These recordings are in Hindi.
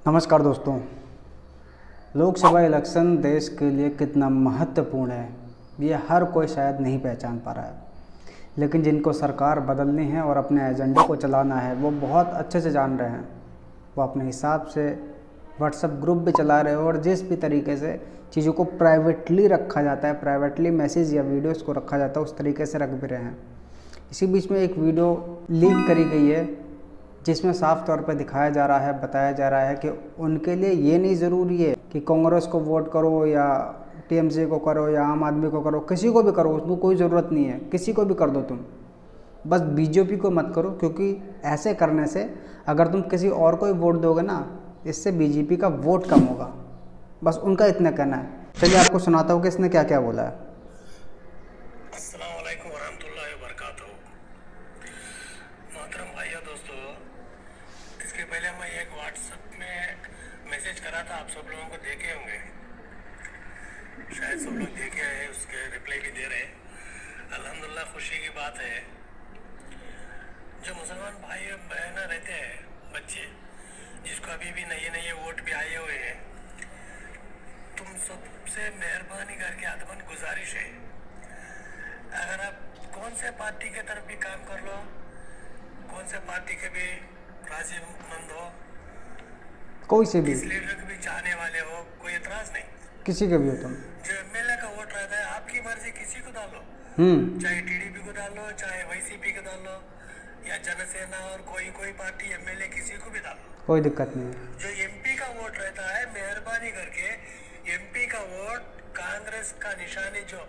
नमस्कार दोस्तों। लोकसभा इलेक्शन देश के लिए कितना महत्वपूर्ण है ये हर कोई शायद नहीं पहचान पा रहा है, लेकिन जिनको सरकार बदलनी है और अपने एजेंडे को चलाना है वो बहुत अच्छे से जान रहे हैं। वो अपने हिसाब से व्हाट्सएप ग्रुप भी चला रहे हैं और जिस भी तरीके से चीज़ों को प्राइवेटली रखा जाता है, प्राइवेटली मैसेज या वीडियोज़ को रखा जाता है, उस तरीके से रख भी रहे हैं। इसी बीच में एक वीडियो लीक करी गई है जिसमें साफ तौर पर दिखाया जा रहा है, बताया जा रहा है कि उनके लिए ये नहीं ज़रूरी है कि कांग्रेस को वोट करो या टीएमसी को करो या आम आदमी को करो, किसी को भी करो, उसको कोई ज़रूरत नहीं है, किसी को भी कर दो तुम, बस बीजेपी को मत करो, क्योंकि ऐसे करने से अगर तुम किसी और को वोट दोगे ना, इससे बीजेपी का वोट कम होगा। बस उनका इतना कहना है। चलिए आपको सुनाता हूँ कि इसने क्या क्या बोला है। इसके पहले मैं एक व्हाट्सएप में मैसेज करा था, आप सब लोगों को देखे होंगे, शायद सब लोग देखे हैं, उसके रिप्लाई भी दे रहे हैं। अल्हम्दुलिल्लाह खुशी की बात है, जो मुसलमान भाई बहन रहते हैं, बच्चे जिसको अभी भी नए वोट भी आए हुए हैं, तुम सबसे मेहरबानी करके आदमन गुजारिश है, अगर आप कौन से पार्टी के तरफ भी काम कर लो, कौन से पार्टी के भी राजीमंद हो, कोई से भी, किस लीडर के भी चाहने वाले हो, कोई एतराज नहीं, किसी का भी हो तुम, जो एमएलए का वोट रहता है आपकी मर्जी, किसी को डालो, चाहे टीडीपी को डालो, चाहे वाईसीपी को डालो, या जनसेना और कोई पार्टी एमएलए किसी को भी डालो, कोई दिक्कत नहीं है। जो एमपी का वोट रहता है, मेहरबानी करके एमपी का वोट कांग्रेस का निशानी जो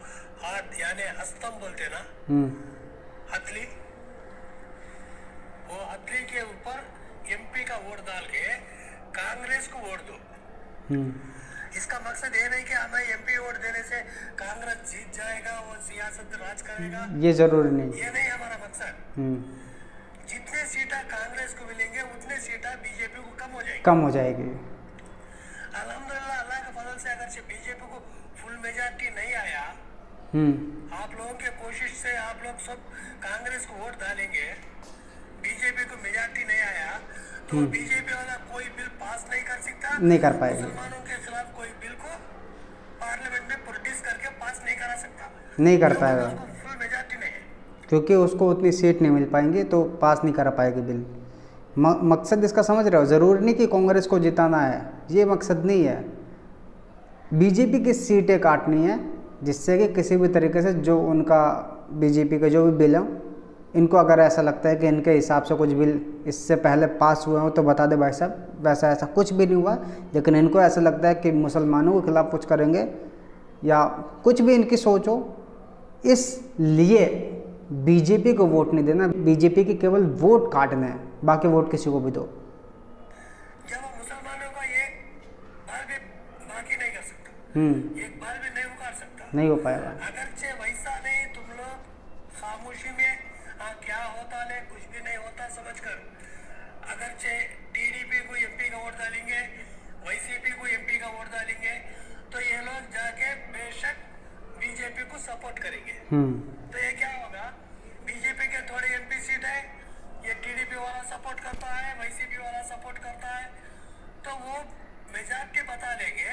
हाथ यानी हस्तम बोलते ना, हथली, वो हथली के ऊपर एमपी का वोट डाल के कांग्रेस को वोट दो। इसका मकसद ये नहीं कि हमें एमपी वोट देने से कांग्रेस जीत जाएगा, वो सियासत राज करेगा, ये जरूरी नहीं, ये नहीं हमारा मकसद। जितने सीटा कांग्रेस को मिलेंगे उतने सीटा बीजेपी को कम हो जाएगी। अल्हम्दुलिल्लाह अल्लाह के फजल से अगर से बीजेपी को फुल मेजॉरिटी नहीं आया, आप लोगों के कोशिश से आप लोग सब कांग्रेस को वोट डालेंगे, बीजेपी को मेजॉरिटी नहीं आया तो बीजेपी वाला कोई बिल पास नहीं कर सकता, नहीं कर पाएगा, मुसलमानों के खिलाफ कोई बिल को पार्लियामेंट में प्रोड्यूस करके पास नहीं करा सकता, नहीं कर पाएगा, फुल मेजॉरिटी नहीं है, क्योंकि उसको उतनी सीट नहीं मिल पाएंगी तो पास नहीं करा पाएगी बिल। मकसद इसका समझ रहे हो, ज़रूरी नहीं कि कांग्रेस को जिताना है, ये मकसद नहीं है। बीजेपी की सीटें काटनी है जिससे कि किसी भी तरीके से जो उनका बीजेपी का जो भी बिल है, इनको अगर ऐसा लगता है कि इनके हिसाब से कुछ बिल इससे पहले पास हुए हो तो बता दे भाई साहब, वैसा ऐसा कुछ भी नहीं हुआ, लेकिन इनको ऐसा लगता है कि मुसलमानों के खिलाफ कुछ करेंगे या कुछ भी इनकी सोच हो, इसलिए बीजेपी को वोट नहीं देना, बीजेपी के केवल वोट काटने हैं, बाकी वोट किसी को भी दो। जब मुसलमानों का एक बाल भी बाकी नहीं कर सकता, एक बाल भी नहीं उखाड़ सकता, नहीं हो पाएगा। अगरचे वैसा नहीं, तुम लोग खामोशी में क्या होता है कुछ भी नहीं होता समझकर, अगरचे टीडीपी को एमपी का वोट डालेंगे, वाईसीपी को एमपी का वोट डालेंगे, तो ये लोग जाके बेशक बीजेपी को सपोर्ट करेंगे, तो ये क्या होगा, बीजेपी के थोड़े एमपी सीट है, ये टीडीपी वाला सपोर्ट करता है, वाईसीपी वाला सपोर्ट करता है, तो वो मेजॉरिटी बता लेंगे,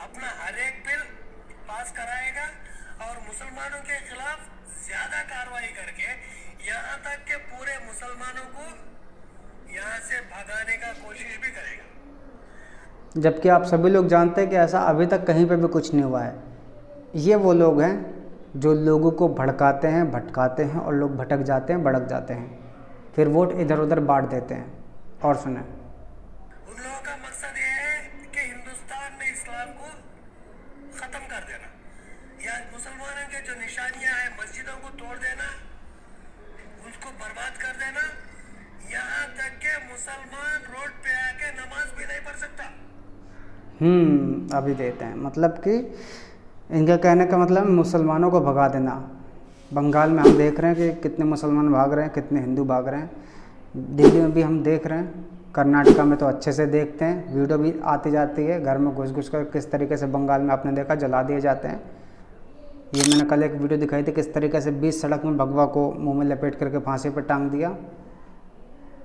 अपना हर एक बिल पास कराएगा और मुसलमानों के खिलाफ ज्यादा कार्रवाई करके यहाँ तक के पूरे मुसलमानों को यहाँ से भगाने का कोशिश भी करेगा। जबकि आप सभी लोग जानते हैं कि ऐसा अभी तक कहीं पे भी कुछ नहीं हुआ है। ये वो लोग हैं जो लोगों को भड़काते हैं, भटकाते हैं और लोग भटक जाते हैं, भड़क जाते हैं, फिर वोट इधर उधर बांट देते हैं। और सुने, उन लोगों का मकसद ये है कि हिंदुस्तान में इस्लाम को ख़त्म कर देना, या मुसलमानों के जो निशानियां हैं मस्जिदों को तोड़ देना, उसको बर्बाद कर देना, यहाँ तक के मुसलमान रोड पे आके नमाज भी नहीं पढ़ सकता। अभी देते हैं, मतलब कि इनका कहने का मतलब मुसलमानों को भगा देना। बंगाल में हम देख रहे हैं कि कितने मुसलमान भाग रहे हैं, कितने हिंदू भाग रहे हैं, दिल्ली में भी हम देख रहे हैं, कर्नाटका में तो अच्छे से देखते हैं, वीडियो भी आती जाती है, घर में घुस कर किस तरीके से बंगाल में आपने देखा जला दिए जाते हैं। ये मैंने कल एक वीडियो दिखाई थी किस तरीके से बीच सड़क में भगवा को मुंह में लपेट करके फांसी पर टांग दिया।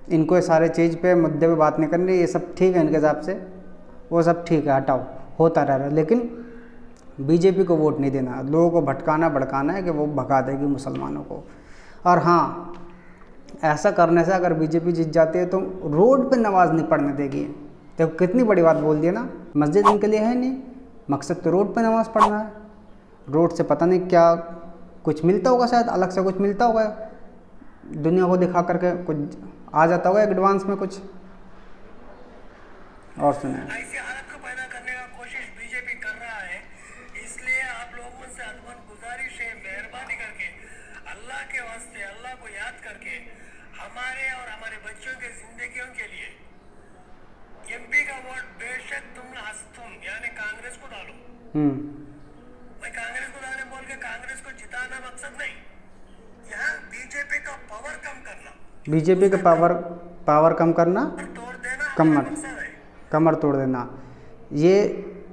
इनको ये सारे चीज़ पे मुद्दे पे बात नहीं करनी, ये सब ठीक है इनके हिसाब से, वो सब ठीक है, हटाओ, होता रह रहा है। लेकिन बीजेपी को वोट नहीं देना, लोगों को भटकाना भड़काना है कि वो भगा देगी मुसलमानों को। और हाँ, ऐसा करने से अगर बीजेपी जीत जाती है तो रोड पे नमाज नहीं पढ़ने देगी। तो कितनी बड़ी बात बोल दी ना, मस्जिद इनके लिए है नहीं, मकसद तो रोड पे नमाज़ पढ़ना है। रोड से पता नहीं क्या कुछ मिलता होगा, शायद अलग से कुछ मिलता होगा, दुनिया को दिखा करके कुछ आ जाता होगा एडवांस में कुछ। और सुने, ऐसी हालत को पैदा करने का कोशिश बीजेपी कर रहा है। इसलिए आप लोगों से अदबन गुजारिश है, मेहरबानी करके अल्लाह के वास्ते अल्लाह को याद करके हमारे और हमारे बच्चों के जिंदगियों के लिए एमपी का वोट बेशक तुम यानी कांग्रेस को डालो। मैं कांग्रेस को डालने बोल के कांग्रेस को जिताना मकसद नहीं, यहाँ बीजेपी का पावर कम करना, बीजेपी का पावर कम करना, तोड़ देना मकसद है, कमर तोड़ देना। ये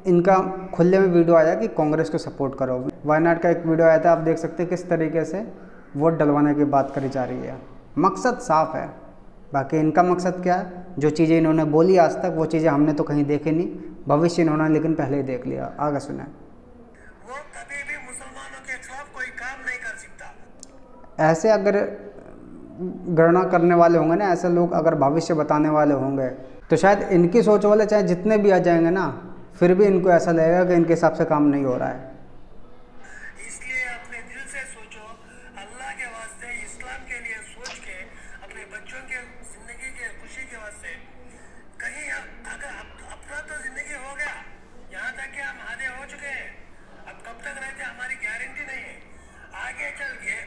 इनका खुले में वीडियो आया कि कांग्रेस को सपोर्ट करो। वायनाड का एक वीडियो आया था, आप देख सकते हैं किस तरीके से वोट डलवाने की बात करी जा रही है। मकसद साफ है, बाकी इनका मकसद क्या है, जो चीज़ें इन्होंने बोली आज तक वो चीज़ें हमने तो कहीं देखी नहीं, भविष्य इन्होंने लेकिन पहले ही देख लिया। आगे सुना, वो कभी भी मुसलमानों के खिलाफ कोई काम नहीं कर सकता। ऐसे अगर गणना करने वाले होंगे ना, ऐसे लोग अगर भविष्य बताने वाले होंगे तो शायद इनकी सोच वाले चाहे जितने भी आ जाएंगे ना, फिर भी इनको ऐसा लगेगा कि इनके हिसाब से काम नहीं हो रहा है। इसलिए अपने दिल से सोचो, अल्लाह के वास्ते, इस्लाम के लिए सोच के अपने बच्चों के जिंदगी के खुशी के वास्ते कहीं अगर अपना तो जिंदगी हो गया, यहाँ तक कि हम आधे हो चुके हैं, अब कब तक रहते हमारी गारंटी नहीं है। आगे चल के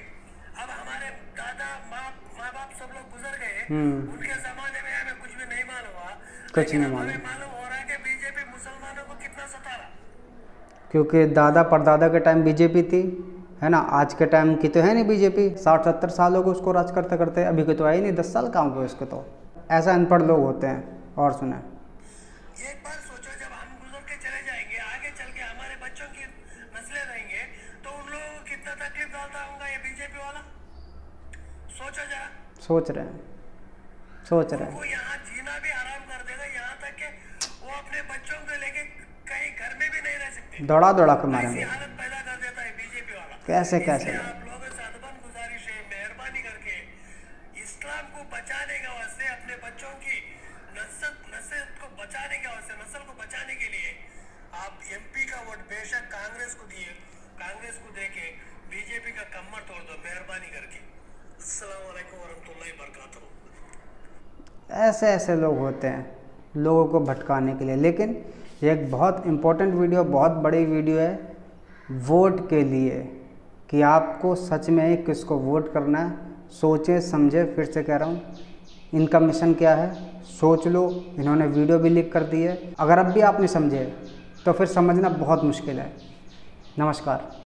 अब हमारे दादा माँ बाप सब लोग गुजर गए, उनके जमाने में हमें कुछ भी नहीं मालूम हुआ, कुछ नहीं मालूम हो रहा है कि बीजेपी मुसलमानों को कितना सता रहा। क्योंकि दादा परदादा के टाइम बीजेपी थी, है ना, आज के टाइम की तो है नहीं बीजेपी। 60-70 साल हो गए उसको राज करते करते, अभी के तो आई नहीं, 10 साल काम हुए उसके तो। ऐसा अनपढ़ लोग होते हैं। और सुने, एक बार सोचो, जब हम गुजर के चले जाएंगे, आगे चल के हमारे बच्चों की नस्लें रहेंगे तो उन लोगों को कितना तकलीफ डालता होगा ये बीजेपी वाला। सोचो जरा, सोच रहे हैं वो यहाँ जीना भी आराम कर देगा, यहाँ तक कि वो अपने बच्चों को लेके कहीं घर में भी नहीं रह सकते, दौड़ा के मारेंगे। ऐसी हालत पैदा कर देता है बीजेपी वाला। कैसे आप लोगों से अदबन गुजारिश है, मेहरबानी करके इस्लाम को बचाने के वास्ते, अपने बच्चों की नस्ल को बचाने के वास्ते, नस्ल को बचाने के लिए आप एमपी का वोट बेशक कांग्रेस को दिए, कांग्रेस को देके बीजेपी का कमर तोड़ दो, मेहरबानी करके। अस्सलाम वालेकुम वरहमतुल्लाहि वबरकातुहू। ऐसे लोग होते हैं लोगों को भटकाने के लिए। लेकिन ये एक बहुत इम्पोर्टेंट वीडियो, बहुत बड़ी वीडियो है वोट के लिए, कि आपको सच में ही किसको वोट करना है। सोचे समझे, फिर से कह रहा हूँ, इनका मिशन क्या है सोच लो। इन्होंने वीडियो भी लीक कर दी है, अगर अब भी आप नहीं समझे तो फिर समझना बहुत मुश्किल है। नमस्कार।